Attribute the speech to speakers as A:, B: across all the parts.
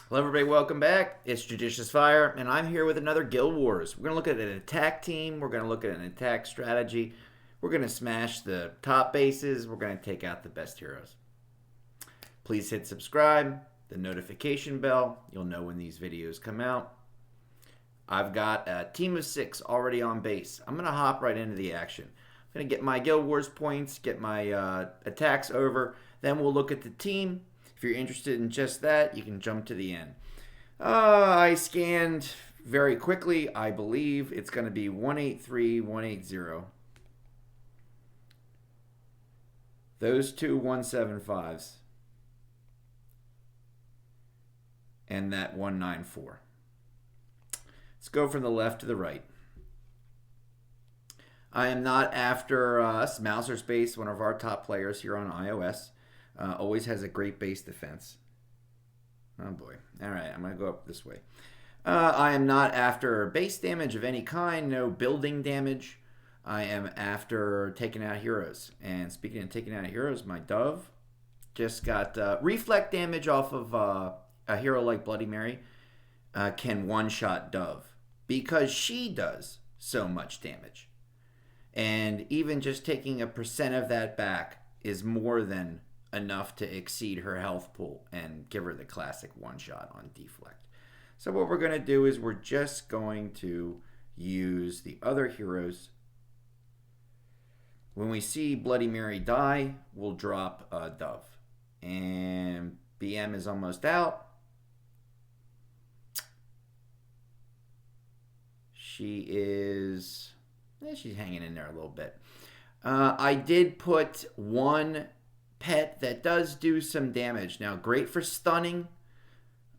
A: Hello everybody, welcome back. It's JudiciousFire, and I'm here with another Guild Wars. We're going to look at an attack team, we're going to look at an attack strategy, we're going to smash the top bases, we're going to take out the best heroes. Please hit subscribe, the notification bell, you'll know when these videos come out. I've got a team of 6 already on base. I'm going to hop right into the action. I'm going to get my Guild Wars points, get my attacks over, then we'll look at the team. If you're interested in just that, you can jump to the end. I scanned very quickly. I believe it's going to be 183, 180. Those two 175s. And that 194. Let's go from the left to the right. I am not after Mouser Space, one of our top players here on iOS. Always has a great base defense. Oh boy. Alright, I'm going to go up this way. I am not after base damage of any kind, no building damage. I am after taking out heroes. And speaking of taking out heroes, my Dove just got reflect damage off of a hero like Bloody Mary. Can one-shot Dove because she does so much damage. And even just taking a percent of that back is more than enough to exceed her health pool and give her the classic one shot on deflect. So what we're going to do is we're just going to use the other heroes. When we see Bloody Mary die, we'll drop Dove. And BM is almost out. She's hanging in there a little bit. I did put one pet that does do some damage. Now, great for stunning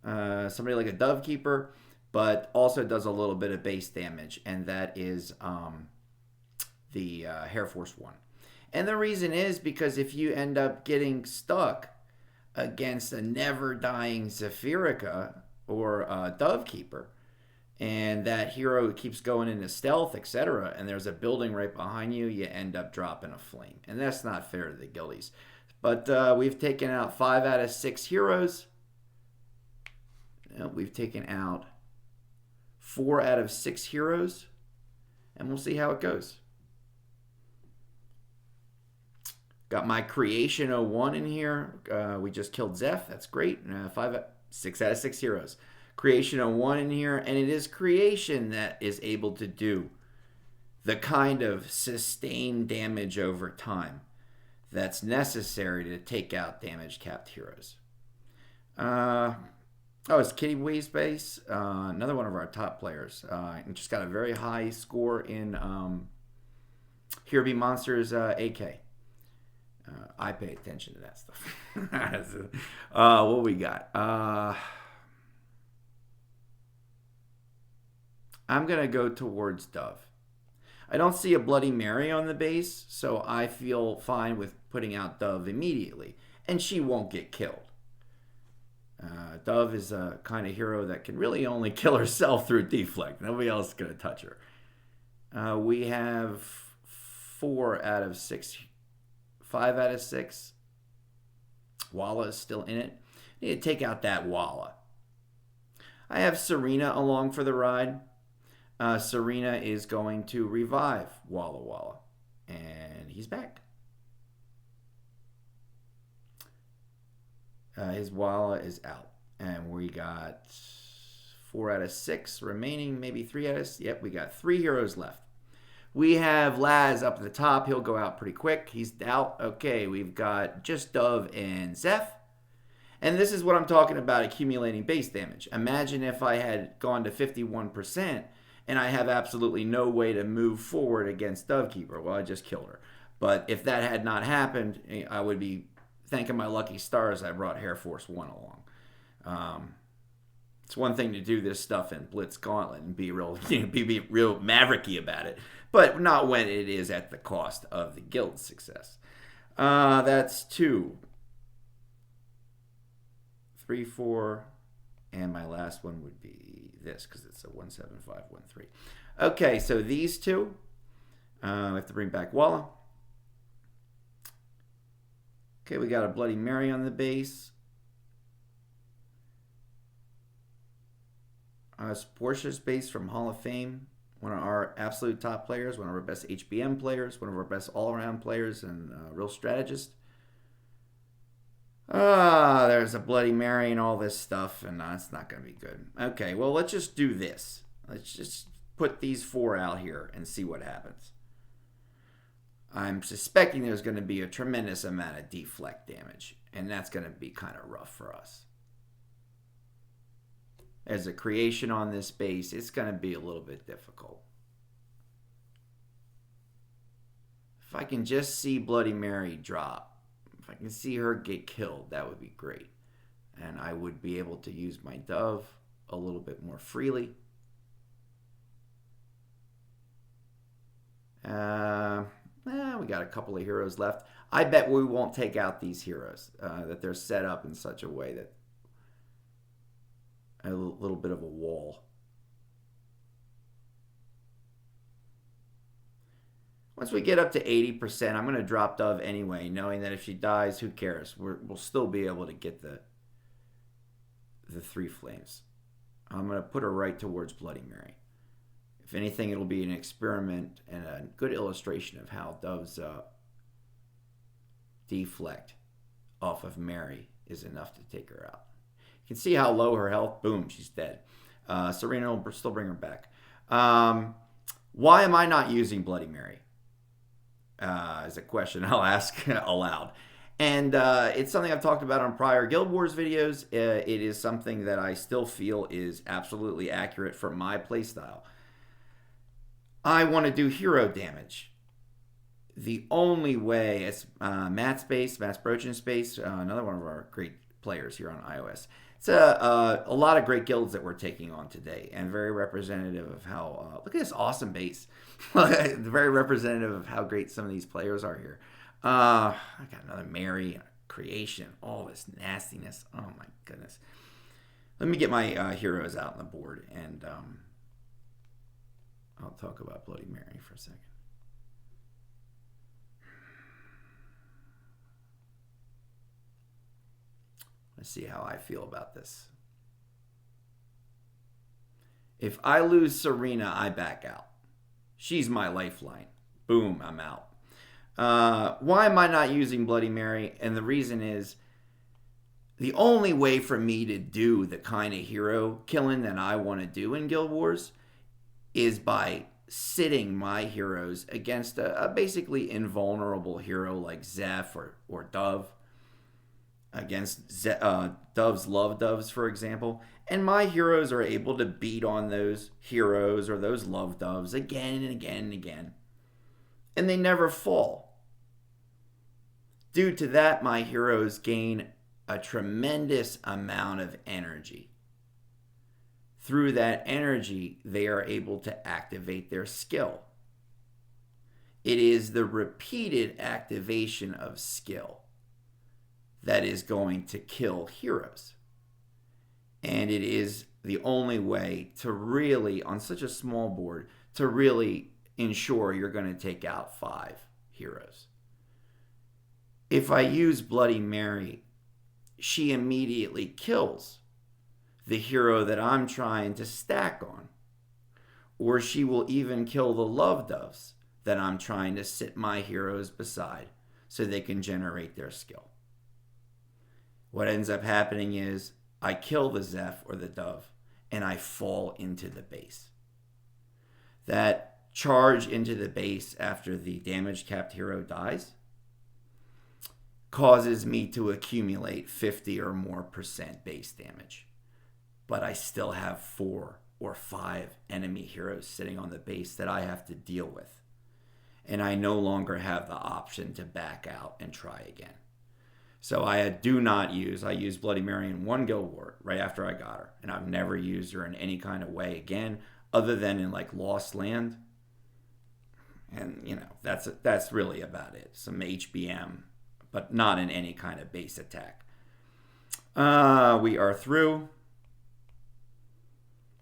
A: somebody like a Dove Keeper, but also does a little bit of base damage, and that is the Hair Force 1. And the reason is because if you end up getting stuck against a never-dying Zephyrica or a Dove Keeper, and that hero keeps going into stealth, etc., and there's a building right behind you, you end up dropping a flame. And that's not fair to the guildies. But we've taken out 5 out of 6 heroes. We've taken out 4 out of 6 heroes. And we'll see how it goes. Got my Creation 01 in here. We just killed Zeph. That's great. 6 out of 6 heroes. Creation 01 in here. And it is Creation that is able to do the kind of sustained damage over time that's necessary to take out damage-capped heroes. It's Kitty Wayspace, another one of our top players. And just got a very high score in Here Be Monsters AK. I pay attention to that stuff. What we got? I'm going to go towards Dove. I don't see a Bloody Mary on the base, so I feel fine with putting out Dove immediately. And she won't get killed. Dove is a kind of hero that can really only kill herself through deflect. Nobody else is going to touch her. We have 4 out of 6. 5 out of 6. Walla is still in it. Need to take out that Walla. I have Cirrina along for the ride. Cirrina is going to revive Walla Walla. And he's back. His Walla is out. And we got 4 out of 6 remaining. Maybe 3 out of 6. Yep, we got 3 heroes left. We have Laz up at the top. He'll go out pretty quick. He's out. Okay, we've got just Dove and Zeph. And this is what I'm talking about, accumulating base damage. Imagine if I had gone to 51%. And I have absolutely no way to move forward against Dove Keeper. Well, I just killed her. But if that had not happened, I would be thanking my lucky stars I brought Hair Force 1 along. It's one thing to do this stuff in Blitz Gauntlet and be real, be real mavericky about it, but not when it is at the cost of the guild's success. That's 2, 3, 4, and my last one would be this because it's a 17513. Okay, so these two, we have to bring back Walla. Okay, we got a Bloody Mary on the base. Portia's base from Hall of Fame. One of our absolute top players, one of our best HBM players, one of our best all-around players, and real strategist. There's a Bloody Mary and all this stuff, and it's not going to be good. Okay, well, let's just do this. Let's just put these 4 out here and see what happens. I'm suspecting there's going to be a tremendous amount of deflect damage, and that's going to be kind of rough for us. As a creation on this base, it's going to be a little bit difficult. If I can just see Bloody Mary drop, if I can see her get killed, that would be great. And I would be able to use my dove a little bit more freely. We got a couple of heroes left. I bet we won't take out these heroes, that they're set up in such a way that a little bit of a wall. Once we get up to 80%, I'm going to drop Dove anyway, knowing that if she dies, who cares? We'll still be able to get the 3 flames. I'm going to put her right towards Bloody Mary. If anything, it'll be an experiment and a good illustration of how Dove's deflect off of Mary is enough to take her out. You can see how low her health. Boom, she's dead. Cirrina will still bring her back. Why am I not using Bloody Mary? Is a question I'll ask aloud. And it's something I've talked about on prior Guild Wars videos. It is something that I still feel is absolutely accurate for my playstyle. I want to do hero damage. The only way, it's Matt's Brochin Space, another one of our great players here on iOS. It's a lot of great guilds that we're taking on today, and very representative of how, look at this awesome base. Very representative of how great some of these players are here. I got another Mary, creation, all this nastiness. Oh my goodness. Let me get my heroes out on the board, and I'll talk about Bloody Mary for a second. Let's see how I feel about this. If I lose Cirrina, I back out. She's my lifeline. Boom, I'm out. Why am I not using Bloody Mary? And the reason is, the only way for me to do the kind of hero killing that I want to do in Guild Wars is by sitting my heroes against a basically invulnerable hero like Zeph or Dove, against Dove's Love Doves, for example. And my heroes are able to beat on those heroes or those Love Doves again and again and again. And they never fall. Due to that, my heroes gain a tremendous amount of energy. Through that energy, they are able to activate their skill. It is the repeated activation of skill that is going to kill heroes. And it is the only way to really, on such a small board, to really ensure you're going to take out 5 heroes. If I use Bloody Mary, she immediately kills the hero that I'm trying to stack on. Or she will even kill the Love Doves that I'm trying to sit my heroes beside so they can generate their skill. What ends up happening is I kill the Zeph or the Dove and I fall into the base. That charge into the base after the damage capped hero dies causes me to accumulate 50 or more % base damage. But I still have 4 or 5 enemy heroes sitting on the base that I have to deal with. And I no longer have the option to back out and try again. So I used Bloody Mary in 1 Guild War right after I got her. And I've never used her in any kind of way again, other than in like Lost Land. And, you know, that's really about it. Some HBM, but not in any kind of base attack. We are through.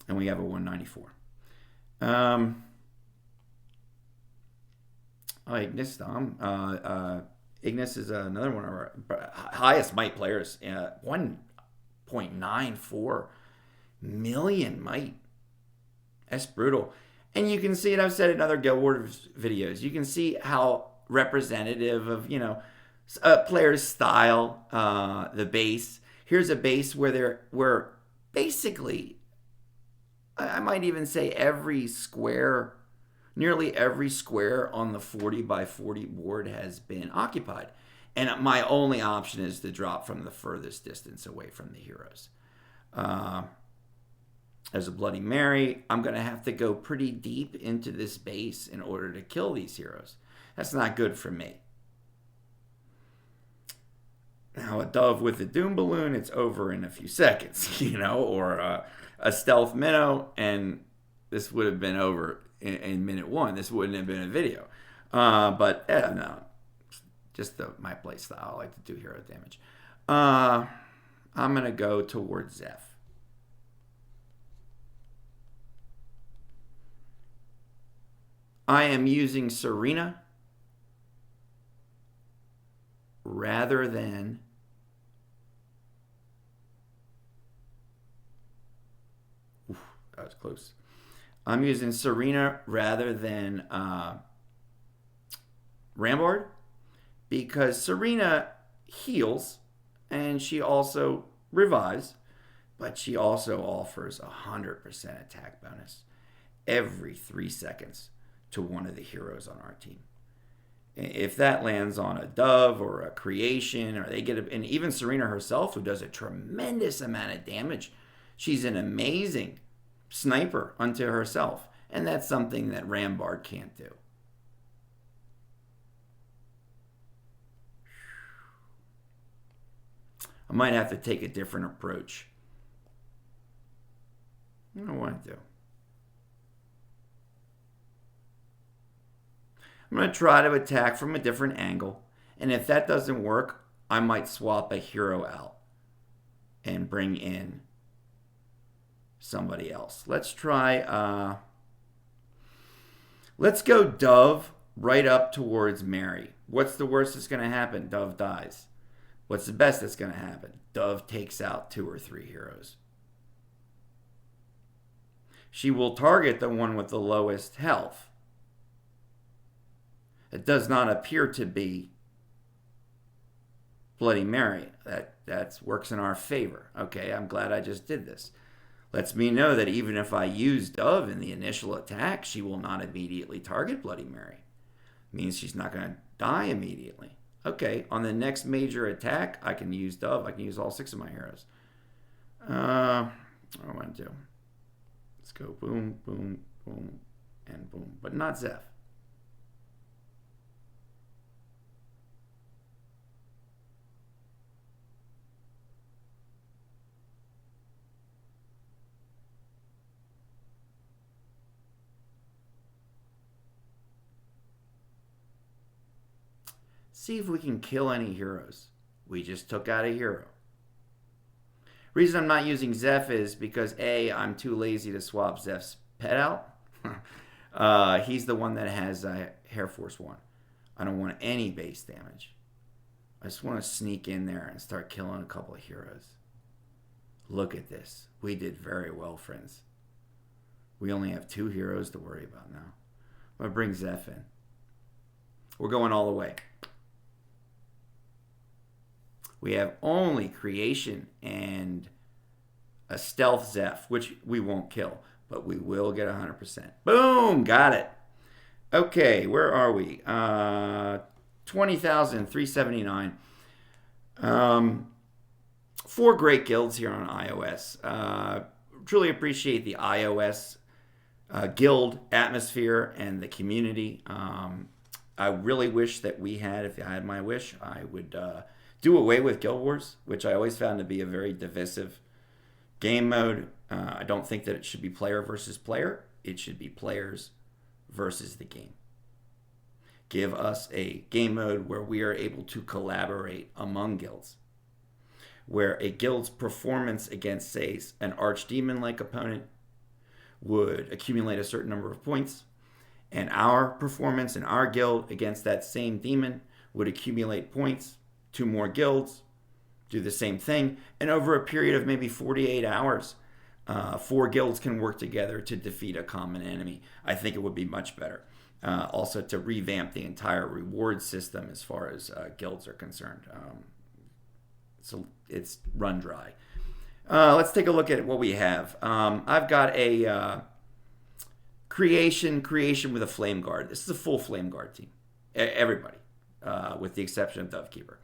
A: And we have a 194. Ignis Dom. Ignis is another one of our highest might players. 1.94 million might. That's brutal. And you can see it, I've said it in other Guild Wars videos, you can see how representative of, a player's style, the base. Here's a base where basically, I might even say nearly every square on the 40 by 40 board has been occupied. And my only option is to drop from the furthest distance away from the heroes. As a Bloody Mary, I'm going to have to go pretty deep into this base in order to kill these heroes. That's not good for me. Now, a Dove with a Doom Balloon, it's over in a few seconds, or a Stealth Minnow, and this would have been over in minute 1. This wouldn't have been a video. But, no, just my play style. I like to do hero damage. I'm going to go towards Zeph. I am using Cirrina rather than that was close. I'm using Cirrina rather than Rambard because Cirrina heals and she also revives, but she also offers 100% attack bonus every 3 seconds to one of the heroes on our team. If that lands on a Dove or a Creation, or they get and even Cirrina herself, who does a tremendous amount of damage, she's an amazing sniper unto herself, and that's something that Rambard can't do. I might have to take a different approach. I don't want to do. I'm going to try to attack from a different angle. And if that doesn't work, I might swap a hero out and bring in somebody else. Let's try, let's go Dove right up towards Mary. What's the worst that's going to happen? Dove dies. What's the best that's going to happen? Dove takes out 2 or 3 heroes. She will target the one with the lowest health. It does not appear to be Bloody Mary. That works in our favor. Okay, I'm glad I just did this. Lets me know that even if I use Dove in the initial attack, she will not immediately target Bloody Mary. Means she's not going to die immediately. Okay, on the next major attack, I can use Dove. I can use all 6 of my heroes. What do I want to do? Let's go boom, boom, boom, and boom. But not Zeph. See if we can kill any heroes. We just took out a hero. Reason I'm not using Zeph is because A, I'm too lazy to swap Zeph's pet out. He's the one that has Hair Force 1. I don't want any base damage. I just want to sneak in there and start killing a couple of heroes. Look at this. We did very well, friends. We only have 2 heroes to worry about now. I'm going to bring Zeph in. We're going all the way. We have only Creation and a Stealth Zeph, which we won't kill, but we will get 100%. Boom! Got it. Okay, where are we? 20,379. 4 great guilds here on iOS. Truly appreciate the iOS guild atmosphere and the community. I really wish that we had, if I had my wish, I would do away with Guild Wars, which I always found to be a very divisive game mode. I don't think that it should be player versus player. It should be players versus the game. Give us a game mode where we are able to collaborate among guilds, where a guild's performance against, say, an archdemon-like opponent would accumulate a certain number of points, and our performance in our guild against that same demon would accumulate points. 2 more guilds do the same thing, and over a period of maybe 48 hours, 4 guilds can work together to defeat a common enemy. I think it would be much better. Also to revamp the entire reward system as far as guilds are concerned. So it's run dry. Let's take a look at what we have. I've got a creation with a flame guard. This is a full flame guard team. Everybody, with the exception of Dovekeeper.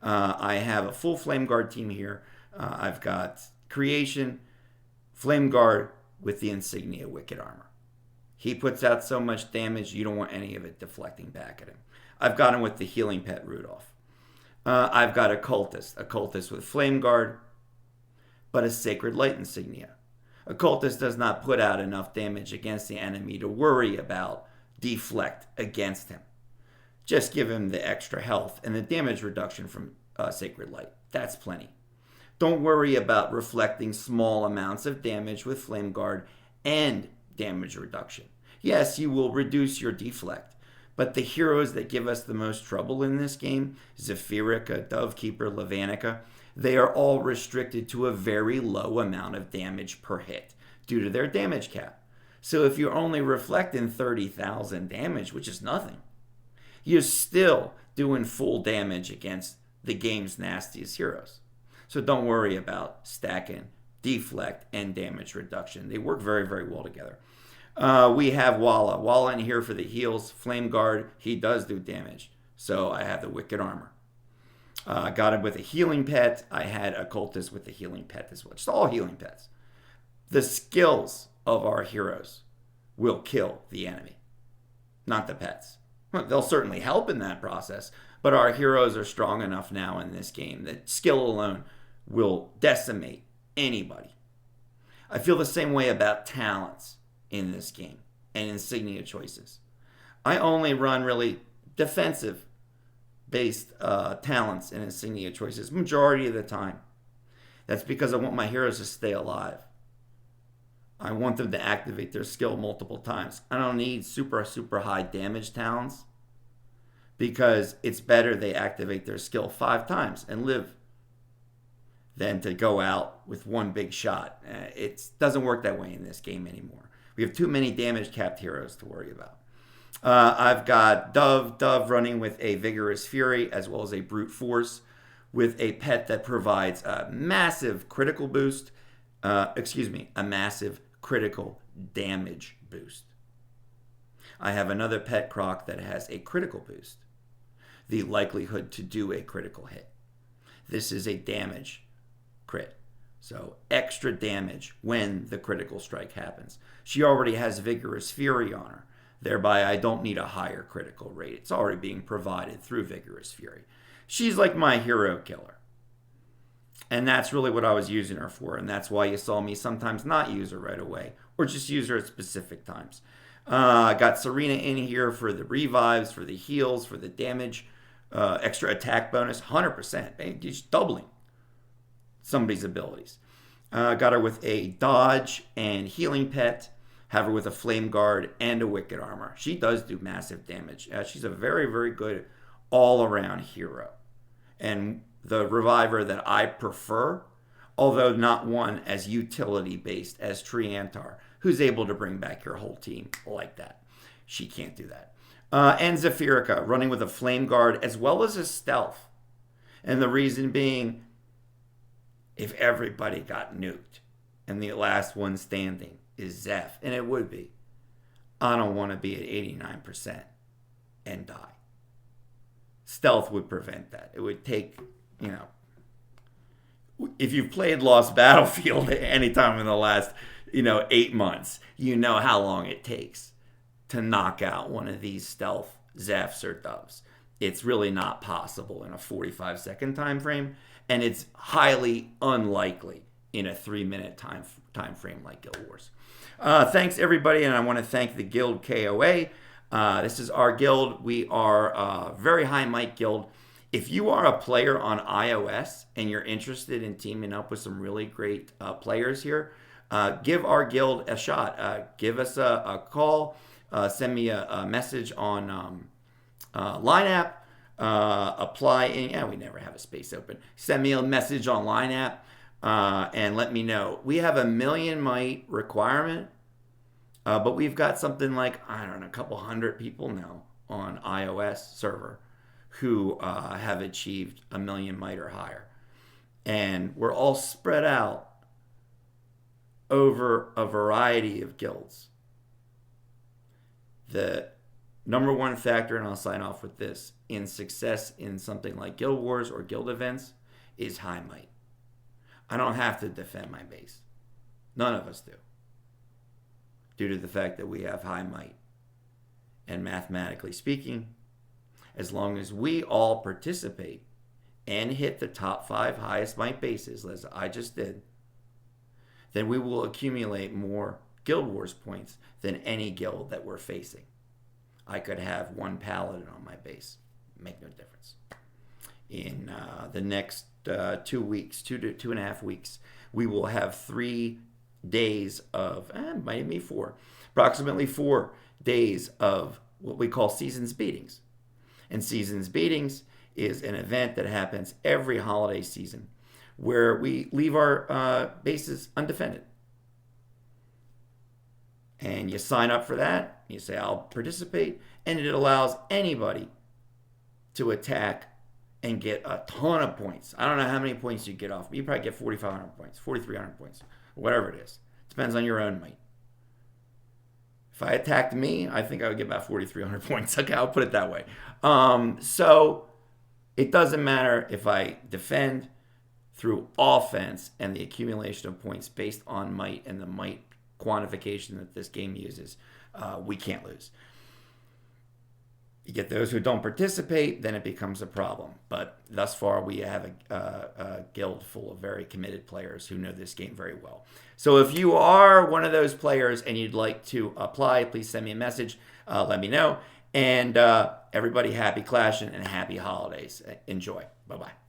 A: I have a full flame guard team here. I've got creation, flame guard with the insignia wicked armor. He puts out so much damage, you don't want any of it deflecting back at him. I've got him with the healing pet Rudolph. I've got Occultist with flame guard, but a sacred light insignia. Occultist does not put out enough damage against the enemy to worry about deflect against him. Just give him the extra health and the damage reduction from sacred light. That's plenty. Don't worry about reflecting small amounts of damage with flame guard and damage reduction. Yes, you will reduce your deflect, but the heroes that give us the most trouble in this game, Zephyrica, Dovekeeper, Levanica, they are all restricted to a very low amount of damage per hit due to their damage cap. So if you're only reflecting 30,000 damage, which is nothing, you're still doing full damage against the game's nastiest heroes. So don't worry about stacking deflect and damage reduction. They work very, very well together. We have Walla. Walla in here for the heals. Flame Guard, he does do damage. So I have the Wicked Armor. I got him with a healing pet. I had Occultist with the healing pet as well. Just all healing pets. The skills of our heroes will kill the enemy, not the pets. They'll certainly help in that process, but our heroes are strong enough now in this game that skill alone will decimate anybody. I feel the same way about talents in this game and insignia choices. I only run really defensive based talents and insignia choices majority of the time. That's because I want my heroes to stay alive. I want them to activate their skill multiple times. I don't need super high damage talents because it's better they activate their skill 5 times and live than to go out with one big shot. It doesn't work that way in this game anymore. We have too many damage capped heroes to worry about. I've got Dove running with a Vigorous Fury as well as a Brute Force with a pet that provides a massive critical boost. A massive critical damage boost. I have another pet Croc that has a critical boost. The likelihood to do a critical hit. This is a damage crit. So extra damage when the critical strike happens. She already has Vigorous Fury on her. Thereby, I don't need a higher critical rate. It's already being provided through Vigorous Fury. She's like my hero killer. And that's really what I was using her for. And that's why you saw me sometimes not use her right away. Or just use her at specific times. I got Cirrina in here for the revives, for the heals, for the damage. Extra attack bonus, 100%. Just doubling somebody's abilities. Got her with a dodge and healing pet. Have her with a flame guard and a wicked armor. She does do massive damage. She's a very, very good all-around hero. And the reviver that I prefer, although not one as utility-based as Triantar, who's able to bring back your whole team like that. She can't do that. And Zephyrica, running with a flame guard as well as a stealth. And the reason being, if everybody got nuked and the last one standing is Zeph, and it would be, I don't want to be at 89% and die. Stealth would prevent that. It would take, if you've played Lost Battlefield any time in the last, 8 months, you know how long it takes to knock out one of these stealth Zephs or Doves. It's really not possible in a 45-second time frame, and it's highly unlikely in a 3-minute time frame like Guild Wars. Thanks, everybody, and I want to thank the Guild KOA. This is our guild. We are a very high mic guild. If you are a player on iOS and you're interested in teaming up with some really great players here, give our guild a shot. Give us a call. Send me a message on Line App. Apply in. Yeah, we never have a space open. Send me a message on Line App. and let me know. We have a 1,000,000 might requirement, but we've got something like, I don't know, a couple hundred people now on iOS server who have achieved 1,000,000 might or higher. And we're all spread out over a variety of guilds. The number one factor, and I'll sign off with this, in success in something like Guild Wars or guild events is high might. I don't have to defend my base. None of us do. Due to the fact that we have high might. And mathematically speaking, as long as we all participate and hit the top 5 highest might bases, as I just did, then we will accumulate more Guild Wars points than any guild that we're facing. I could have 1 paladin on my base. Make no difference. In the next 2 weeks, 2.5 weeks, we will have 3 days of, might be 4, approximately 4 days of what we call Seasons Beatings. And Seasons Beatings is an event that happens every holiday season where we leave our bases undefended. And you sign up for that. You say, I'll participate. And it allows anybody to attack and get a ton of points. I don't know how many points you get off. You probably get 4,500 points, 4,300 points, whatever it is. Depends on your own might. If I attacked me, I think I would get about 4,300 points. Okay, I'll put it that way. So it doesn't matter if I defend through offense and the accumulation of points based on might and the might quantification that this game uses. We can't lose. You get those who don't participate, then it becomes a problem. But thus far, we have a guild full of very committed players who know this game very well. So if you are one of those players and you'd like to apply, please send me a message. Let me know. And everybody, happy clashing and happy holidays. Enjoy. Bye-bye.